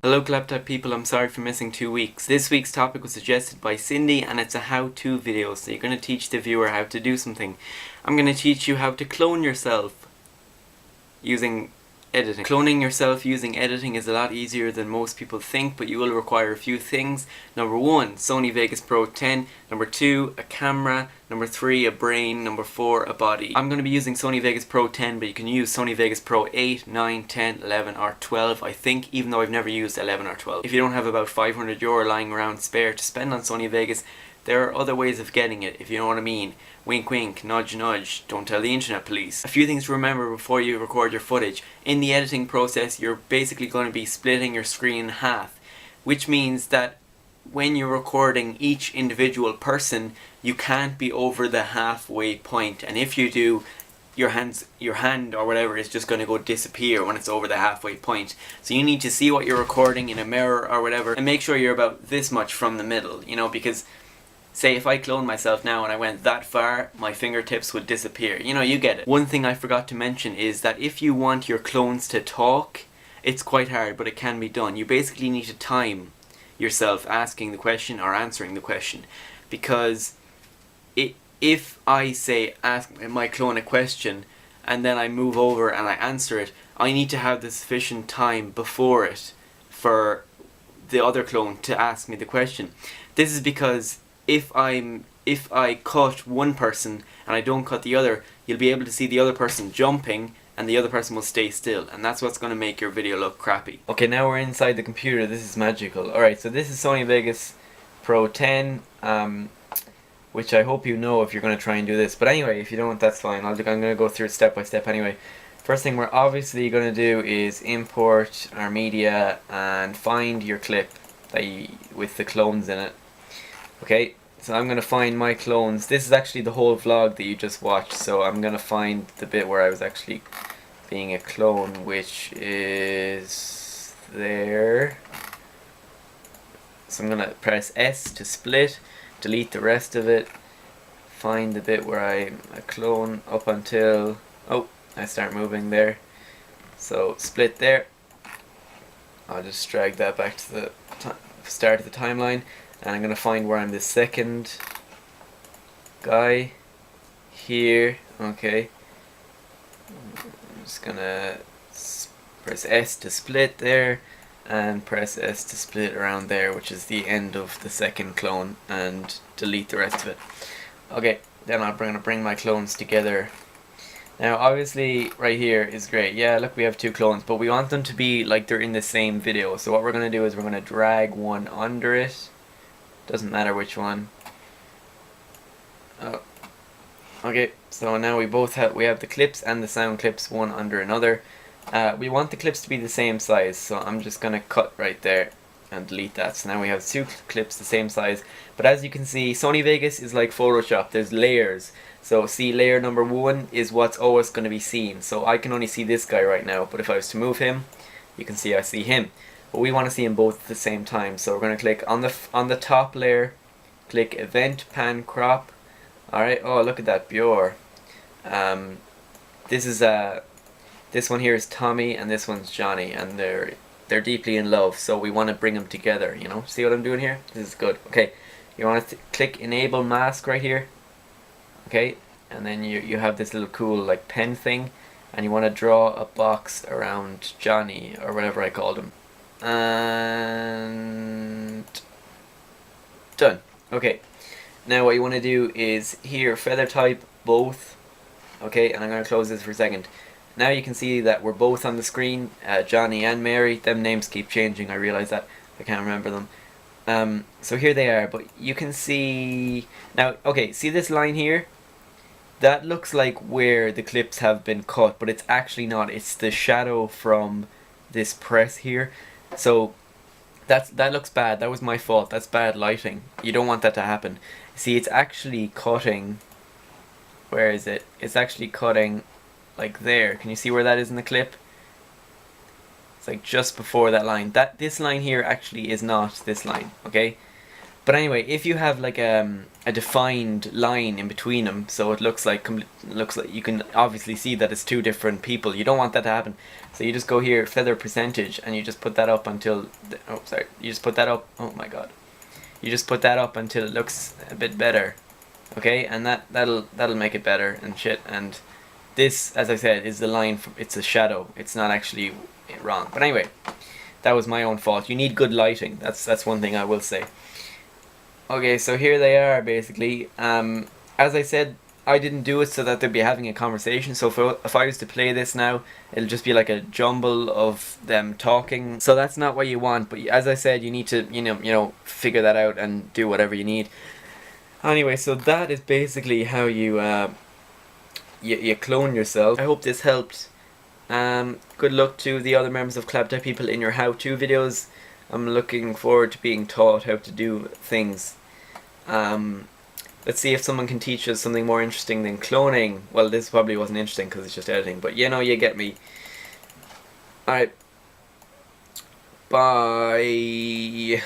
Hello Claptap people, I'm sorry for missing 2 weeks. This week's topic was suggested by Cindy and it's a how-to video, so you're going to teach the viewer how to do something. I'm going to teach you how to clone yourself using editing. Cloning yourself using editing is a lot easier than most people think, but you will require a few things. Number 1, Sony Vegas Pro 10. Number 2, a camera. Number 3, a brain. Number 4, a body. I'm going to be using Sony Vegas Pro 10, but you can use Sony Vegas Pro 8, 9, 10, 11 or 12, I think, even though I've never used 11 or 12. If you don't have about €500 lying around spare to spend on Sony Vegas, there are other ways of getting it, if you know what I mean. Wink wink, nudge nudge, don't tell the internet police. A few things to remember before you record your footage. In the editing process, you're basically going to be splitting your screen in half, which means that when you're recording each individual person, you can't be over the halfway point, and if you do, your hand or whatever is just going to go disappear when it's over the halfway point. So you need to see what you're recording in a mirror or whatever, and make sure you're about this much from the middle, you know, because say if I cloned myself now and I went that far, my fingertips would disappear. You know, you get it. One thing I forgot to mention is that if you want your clones to talk, it's quite hard, but it can be done. You basically need to time yourself asking the question or answering the question, because if I say ask my clone a question and then I move over and I answer it, I need to have the sufficient time before it for the other clone to ask me the question. This is because if I cut one person and I don't cut the other, you'll be able to see the other person jumping and the other person will stay still, and that's what's going to make your video look crappy. Okay, now we're inside the computer. This is magical. Alright, so this is Sony Vegas Pro 10, which I hope you know if you're going to try and do this. But anyway, if you don't, that's fine. I'm going to go through it step by step anyway. First thing we're obviously going to do is import our media and find your clip with the clones in it. Okay, so I'm going to find my clones. This is actually the whole vlog that you just watched, so I'm going to find the bit where I was actually being a clone, which is there. So I'm going to press S to split, delete the rest of it, find the bit where I'm a clone up until, oh, I start moving there. So split there. I'll just drag that back to the start of the timeline. And I'm going to find where I'm the second guy here. Okay. I'm just going to press S to split there and press S to split around there, which is the end of the second clone, and delete the rest of it. Okay, then I'm going to bring my clones together. Now obviously right here is great. Yeah, look, we have two clones, but we want them to be like they're in the same video. So what we're going to do is we're going to drag one under it. Doesn't matter which one. Oh. Okay, so now we have the clips and the sound clips one under another. We want the clips to be the same size, so I'm just gonna cut right there and delete that. So now we have two clips the same size. But as you can see, Sony Vegas is like Photoshop. There's layers. So see, layer number 1 is what's always going to be seen. So I can only see this guy right now, but if I was to move him, you can see I see him. But we want to see them both at the same time, so we're going to click on the top layer, click Event Pan Crop. Alright, oh look at that Bjor. This one here is Tommy and this one's Johnny, and they're deeply in love, so we want to bring them together, you know. See what I'm doing here? This is good. Okay, you want to click Enable Mask right here. Okay, and then you have this little cool like pen thing, and you want to draw a box around Johnny, or whatever I called him. And done. Okay, now what you want to do is here feather type both. Okay, and I'm going to close this for a second. Now you can see that we're both on the screen, Johnny and Mary. Them names keep changing, I realize that. I can't remember them. So here they are, but you can see now, okay, see this line here? That looks like where the clips have been cut, but it's actually not. It's the shadow from this press here. So that looks bad. That was my fault. That's bad lighting. You don't want that to happen. See, it's actually cutting. Where is it? It's actually cutting like there. Can you see where that is in the clip? It's like just before that line. This line here actually is not this line, okay? But anyway, if you have like a defined line in between them, so it looks like you can obviously see that it's two different people. You don't want that to happen. So you just go here, feather percentage, and you just put that up until you just put that up. Oh my god, you just put that up until it looks a bit better. Okay, and that'll make it better and shit. And this, as I said, is the line. It's a shadow. It's not actually wrong. But anyway, that was my own fault. You need good lighting. That's one thing I will say. Okay, so here they are basically. As I said, I didn't do it so that they'd be having a conversation. So if I was to play this now, it'll just be like a jumble of them talking. So that's not what you want. But as I said, you need to you know figure that out and do whatever you need. Anyway, so that is basically how you you clone yourself. I hope this helped. Good luck to the other members of Claptech People in your how-to videos. I'm looking forward to being taught how to do things. Let's see if someone can teach us something more interesting than cloning. Well, this probably wasn't interesting because it's just editing, but you know, you get me. Alright. Bye.